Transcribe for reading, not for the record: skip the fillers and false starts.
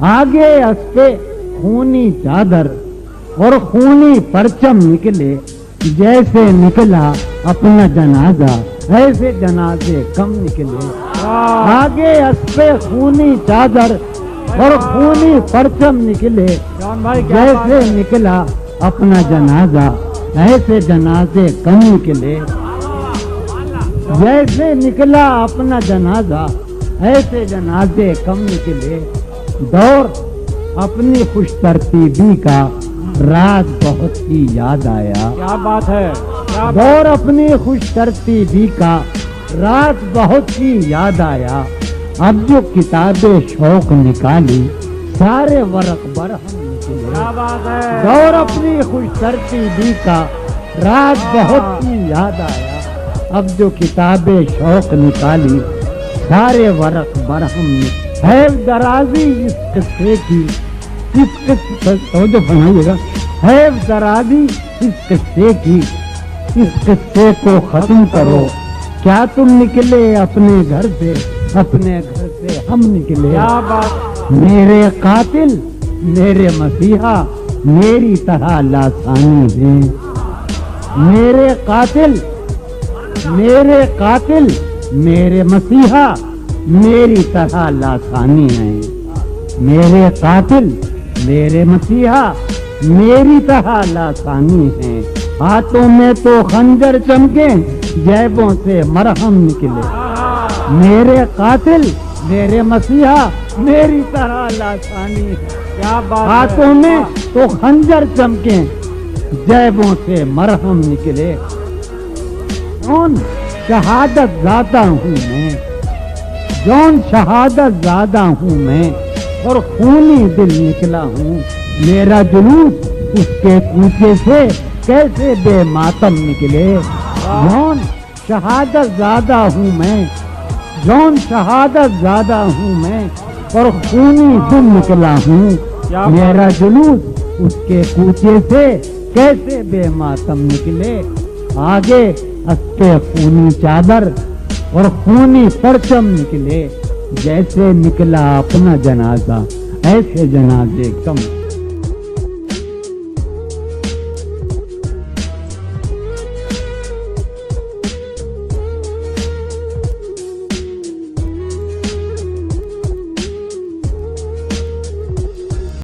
آگے اسپے خونی چادر اور خونی پرچم نکلے، جیسے نکلا اپنا جنازہ ایسے جنازے کم نکلے۔ آگے اسپے خونی چادر اور خونی پرچم نکلے، جیسے نکلا اپنا جنازہ ایسے جنازے کم نکلے۔ جیسے نکلا اپنا جنازہ ایسے جنازے کم نکلے۔ دور اپنی خوش ترتیبی کا راز بہت ہی یاد آیا۔ کیا بات ہے، دور اپنی خوش ترتیبی کا راز بہت ہی یاد آیا۔ اب جو کتابیں شوق نکالی سارے ورق برہم نکلے۔ کیا بات ہے، دور اپنی خوش ترتیبی کا راز بہت ہی یاد آیا۔ اب جو کتابیں شوق نکالی سارے ورق برہم نکلے۔ ہے درازی اس قصے کی، اس قصے توجہ فرمائیے گا، ہے درازی اس قصے کی، اس قصے کو ختم کرو۔ کیا تم نکلے اپنے گھر سے، اپنے گھر سے ہم نکلے۔ کیا بات، میرے قاتل میرے مسیحا میری طرح لاسانی ہے۔ میرے قاتل میرے مسیحا میری طرح لاسانی ہے۔ میرے قاتل میرے مسیحا میری طرح لاسانی ہے۔ ہاتھوں میں تو خنجر چمکے، جیبوں سے مرہم نکلے۔ میرے قاتل میرے مسیحا میری طرح لاسانی ہے۔ کیا بات، ہاتھوں میں تو خنجر چمکے، جیبوں سے مرہم نکلے۔ جون شہادت زادہ ہوں میں، جون شہادت زادہ ہوں میں، اور خونی دل نکلا ہوں۔ میرا جلوس اس کے کوچے سے کیسے بے ماتم نکلے۔ جون شہادت زادہ ہوں میں، جون شہادت زادہ ہوں میں، اور خونی دل نکلا ہوں۔ میرا جلوس اس کے کوچے سے کیسے بے ماتم نکلے۔ آگے اسپے خونی چادر اور خونی پرچم نکلے، جیسے نکلا اپنا جنازہ ایسے جنازے کم۔